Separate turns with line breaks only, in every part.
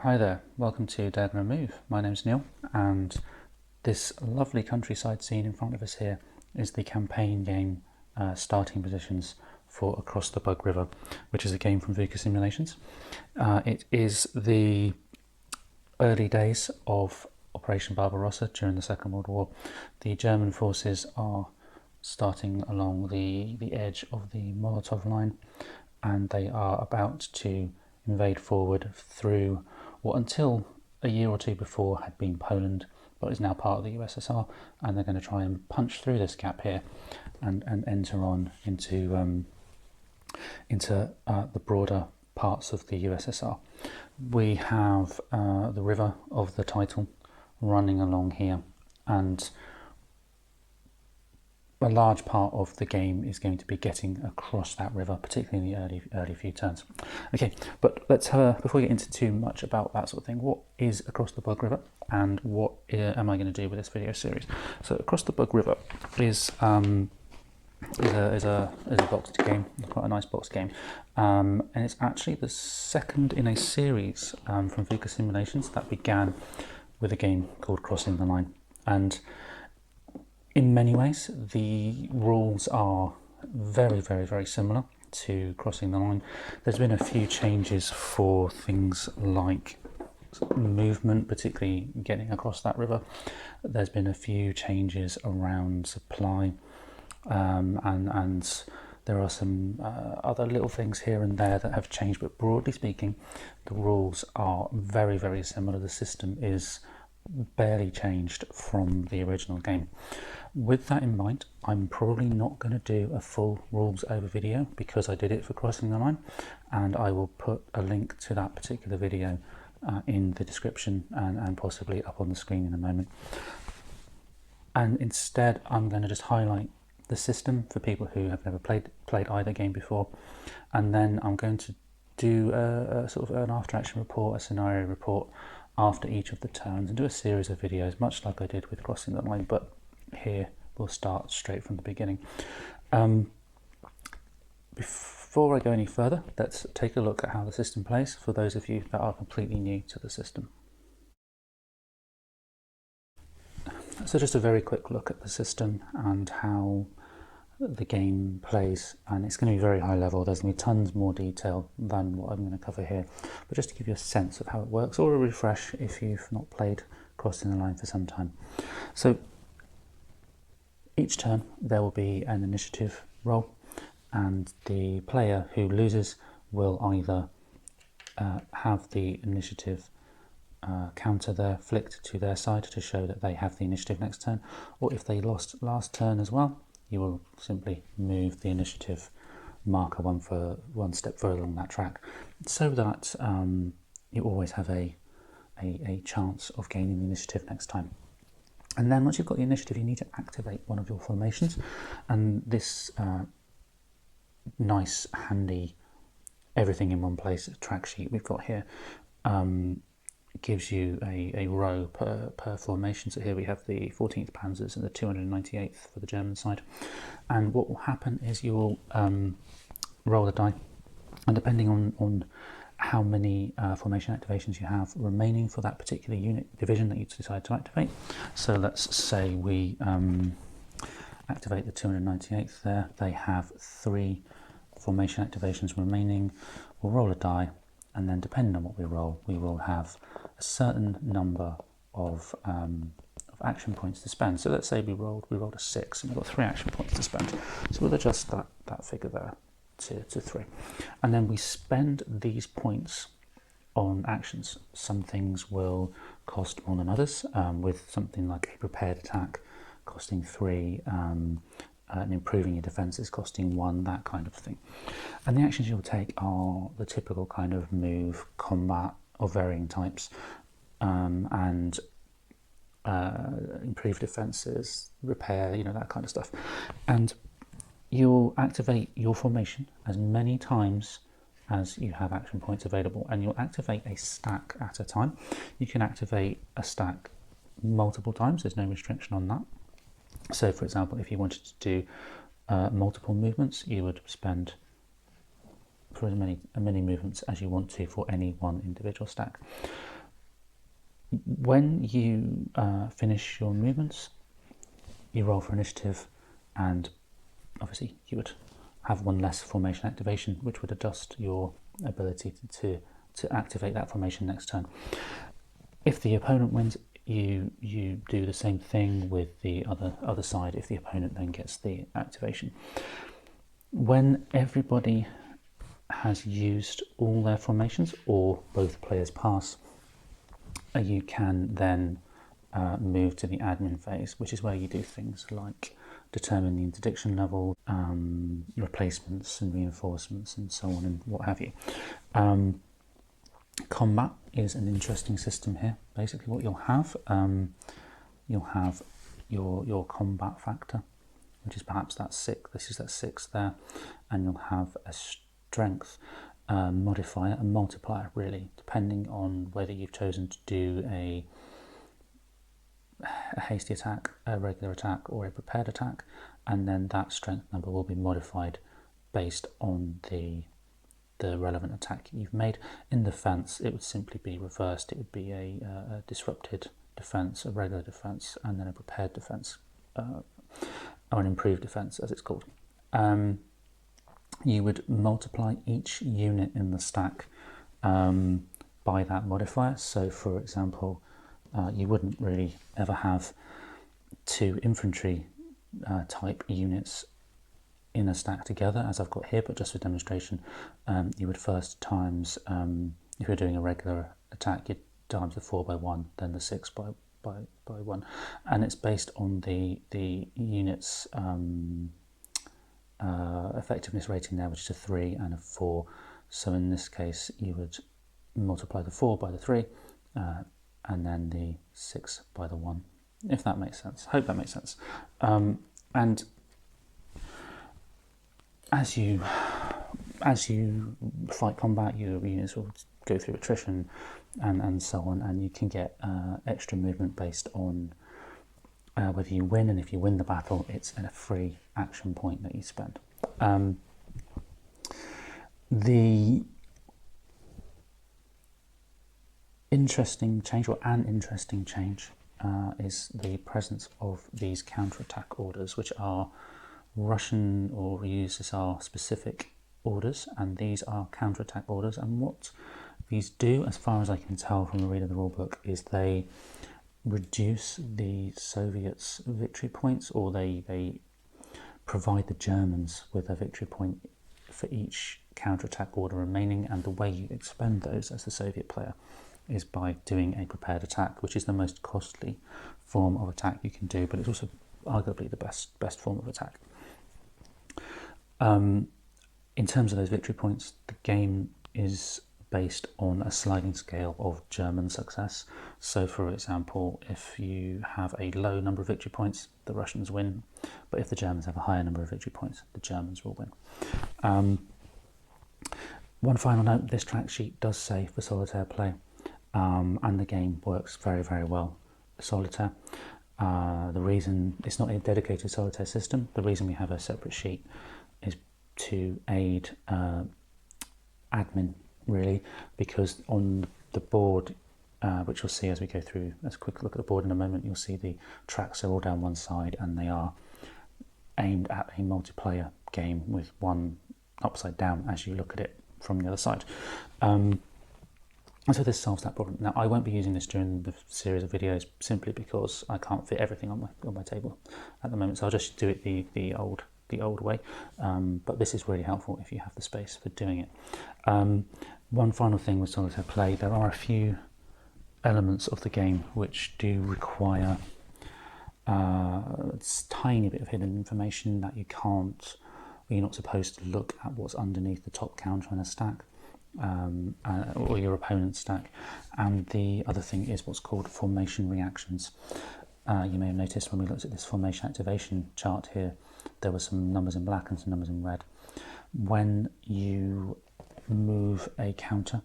Hi there, welcome to Diagonal Move. My name's Neil, and this lovely countryside scene in front of us here is the campaign game starting positions for Across the Bug River, which is a game from VUCA Simulations. It is the early days of Operation Barbarossa during the Second World War. The German forces are starting along the edge of the Molotov line, and they are about to invade forward through what until a year or two before had been Poland, but is now part of the USSR, and they're going to try and punch through this gap here and enter on into the broader parts of the USSR. We have the river of the title running along here, and a large part of the game is going to be getting across that river, particularly in the early few turns. Okay, but let's before we get into too much about that sort of thing, what is Across the Bug River and what am I going to do with this video series? So Across the Bug River is a boxed game, quite a nice boxed game, and it's actually the second in a series from VUCA Simulations that began with a game called Crossing the Line. And in many ways, the rules are very, very, very similar to Crossing the Line. There's been a few changes for things like movement, particularly getting across that river. There's been a few changes around supply, and there are some other little things here and there that have changed, but broadly speaking, the rules are very, very similar. The system is barely changed from the original game. With that in mind, I'm probably not going to do a full rules over video because I did it for Crossing the Line, and I will put a link to that particular video in the description and possibly up on the screen in a moment. And instead, I'm going to just highlight the system for people who have never played either game before, and then I'm going to do a sort of an after action report, a scenario report after each of the turns, and do a series of videos much like I did with Crossing the Line, but here we'll start straight from the beginning. Before I go any further, let's take a look at how the system plays for those of you that are completely new to the system. So just a very quick look at the system and how the game plays, and it's going to be very high level. There's going to be tons more detail than what I'm going to cover here, but just to give you a sense of how it works, or a refresh if you've not played Crossing the Line for some time. So each turn there will be an initiative roll, and the player who loses will either have the initiative counter there flicked to their side to show that they have the initiative next turn, or if they lost last turn as well, you will simply move the initiative marker one step further along that track, so that you always have a chance of gaining the initiative next time. And then once you've got the initiative, you need to activate one of your formations, and this nice handy everything in one place track sheet we've got here gives you a row per formation. So here we have the 14th Panzers and the 298th for the German side, and what will happen is you will roll a die, and depending on how many formation activations you have remaining for that particular unit division that you decide to activate. So let's say we activate the 298th there. They have 3 formation activations remaining. We'll roll a die, and then depending on what we roll, we will have a certain number of action points to spend. So let's say we rolled a 6 and we've got 3 action points to spend. So we'll adjust that figure there to 3, and then we spend these points on actions. Some things will cost more than others, with something like a prepared attack costing 3, and improving your defences costing 1, that kind of thing. And the actions you'll take are the typical kind of move, combat of varying types, and improve defences, repair, that kind of stuff. And you'll activate your formation as many times as you have action points available, and you'll activate a stack at a time. You can activate a stack multiple times, there's no restriction on that. So for example, if you wanted to do multiple movements, you would spend for as many movements as you want to for any one individual stack. When you finish your movements, you roll for initiative, and obviously you would have one less formation activation, which would adjust your ability to activate that formation next turn. If the opponent wins, you do the same thing with the other side if the opponent then gets the activation. When everybody has used all their formations, or both players pass, you can then move to the admin phase, which is where you do things like determine the interdiction level, replacements and reinforcements and so on and what have you. Combat is an interesting system here. Basically what you'll have your combat factor, which is perhaps that 6, this is that 6 there, and you'll have a strength modifier, a multiplier really, depending on whether you've chosen to do a hasty attack, a regular attack, or a prepared attack, and then that strength number will be modified based on the relevant attack you've made. In defense, it would simply be reversed. It would be a disrupted defense, a regular defense, and then a prepared defense, or an improved defense as it's called. You would multiply each unit in the stack by that modifier. So for example, you wouldn't really ever have 2 infantry type units in a stack together, as I've got here, but just for demonstration, you would first times, if you're doing a regular attack, you'd times the 4 by 1, then the 6 by 1, and it's based on the unit's effectiveness rating there, which is a 3 and a 4. So in this case, you would multiply the 4 by the 3, and then the 6 by the 1, if that makes sense. Hope that makes sense. And as you fight combat, your units will go through attrition and so on, and you can get extra movement based on whether you win, and if you win the battle, it's a free action point that you spend. The interesting change, or an interesting change, is the presence of these counterattack orders, which are Russian or USSR specific orders, and these are counterattack orders. And what these do, as far as I can tell from the read of the rulebook, is they reduce the Soviets' victory points, or they provide the Germans with a victory point for each counterattack order remaining. And the way you expend those as the Soviet player is by doing a prepared attack, which is the most costly form of attack you can do, but it's also arguably the best form of attack. In terms of those victory points, the game is based on a sliding scale of German success. So for example, if you have a low number of victory points, the Russians win, but if the Germans have a higher number of victory points, the Germans will win. One final note, this track sheet does say for solitaire play, and the game works very, very well solitaire. The reason it's not a dedicated solitaire system, the reason we have a separate sheet is to aid admin, really, because on the board, which you'll see as we go through, let's quick look at the board in a moment, you'll see the tracks are all down one side, and they are aimed at a multiplayer game with one upside down as you look at it from the other side. And so this solves that problem. Now, I won't be using this during the series of videos simply because I can't fit everything on my table at the moment, so I'll just do it the old way. But this is really helpful if you have the space for doing it. One final thing with solitaire play, there are a few elements of the game which do require a tiny bit of hidden information that you can't, or you're not supposed to look at what's underneath the top counter in a stack. Or your opponent's stack. And the other thing is what's called formation reactions. You may have noticed when we looked at this formation activation chart here, there were some numbers in black and some numbers in red. When you move a counter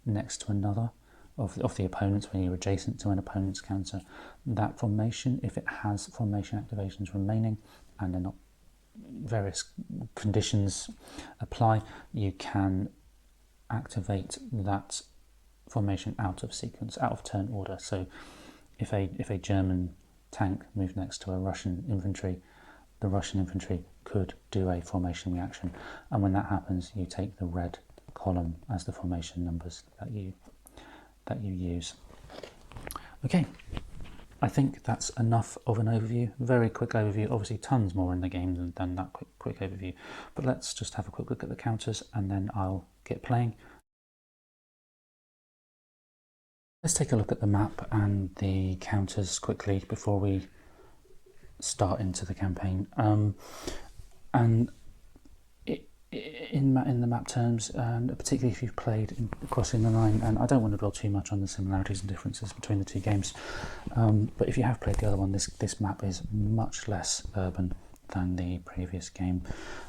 next to another of the opponent's, when you're adjacent to an opponent's counter, that formation, if it has formation activations remaining and they're not, various conditions apply, you can activate that formation out of sequence, out of turn order. So if a German tank moved next to a Russian infantry, the Russian infantry could do a formation reaction, and when that happens, you take the red column as the formation numbers that you use. Okay, I think that's enough of an overview. Very quick overview. Obviously, tons more in the game than that quick overview. But let's just have a quick look at the counters, and then I'll get playing. Let's take a look at the map and the counters quickly before we start into the campaign. And in the map terms, and particularly if you've played in Crossing the Line, and I don't want to dwell too much on the similarities and differences between the two games, but if you have played the other one, this map is much less urban than the previous game.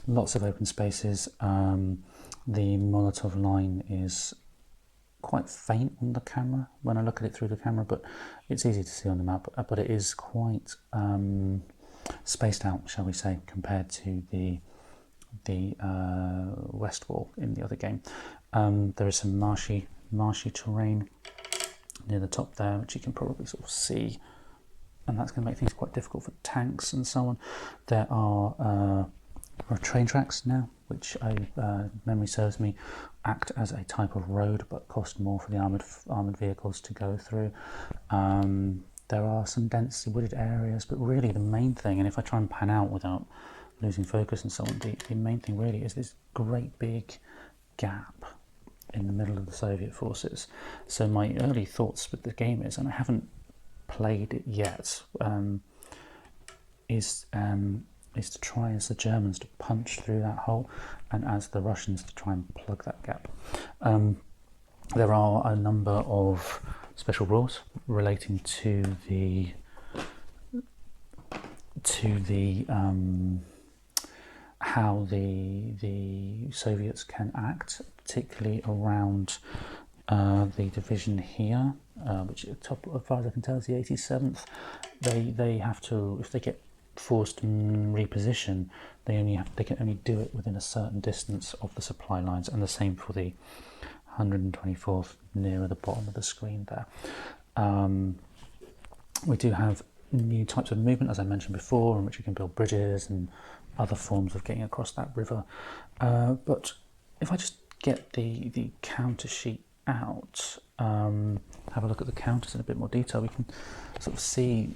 Lots of open spaces. The Molotov line is quite faint on the camera when I look at it through the camera, but it's easy to see on the map. But it is quite spaced out, shall we say, compared to the west wall in the other game. There is some marshy terrain near the top there, which you can probably sort of see, and that's going to make things quite difficult for tanks and so on. There are train tracks now, which memory serves me, act as a type of road but cost more for the armoured vehicles to go through. There are some densely wooded areas, but really the main thing, and if I try and pan out without losing focus and so on, the main thing really is this great big gap in the middle of the Soviet forces. So my early thoughts with the game is, and I haven't played it yet, is to try as the Germans to punch through that hole, and as the Russians to try and plug that gap. There are a number of special rules relating to the how the Soviets can act, particularly around the division here, which at the top, as far as I can tell, is the 87th. They have to, if they get forced reposition, they can only do it within a certain distance of the supply lines, and the same for the 124th nearer the bottom of the screen there. We do have new types of movement, as I mentioned before, in which you can build bridges and other forms of getting across that river. But if I just get the counter sheet out, have a look at the counters in a bit more detail, we can sort of see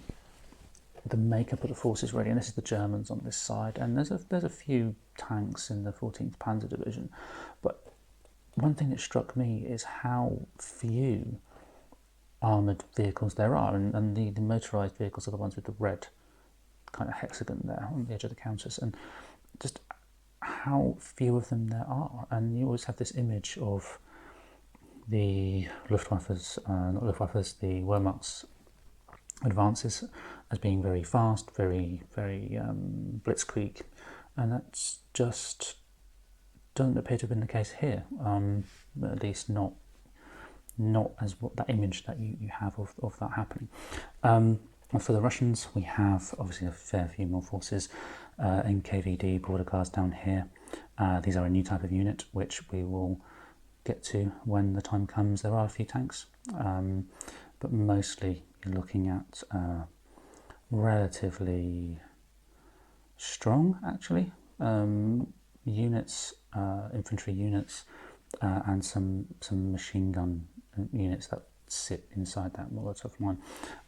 the makeup of the forces really. And this is the Germans on this side, and there's a few tanks in the 14th Panzer Division. But one thing that struck me is how few armoured vehicles there are, and the motorised vehicles are the ones with the red kind of hexagon there on the edge of the counters, and just how few of them there are. And you always have this image of the Luftwaffe's, the Wehrmacht's advances as being very fast, very blitzkrieg, and that's just doesn't appear to have been the case here, at least not as what that image that you have of that happening. For the Russians, we have obviously a fair few more forces, NKVD border guards down here. These are a new type of unit, which we will get to when the time comes. There are a few tanks, but mostly you're looking at relatively strong, actually, units, infantry units, and some machine gun units that sit inside that Molotov line.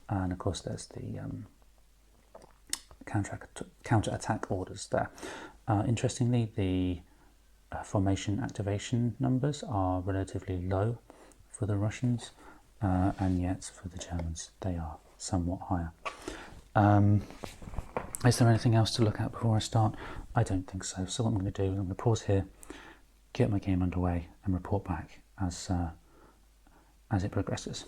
And of course there's the counter-attack orders there. Interestingly, the formation activation numbers are relatively low for the Russians, and yet for the Germans they are somewhat higher. Is there anything else to look at before I start? I don't think so. So what I'm going to do, I'm going to pause here, get my game underway, and report back as it progresses.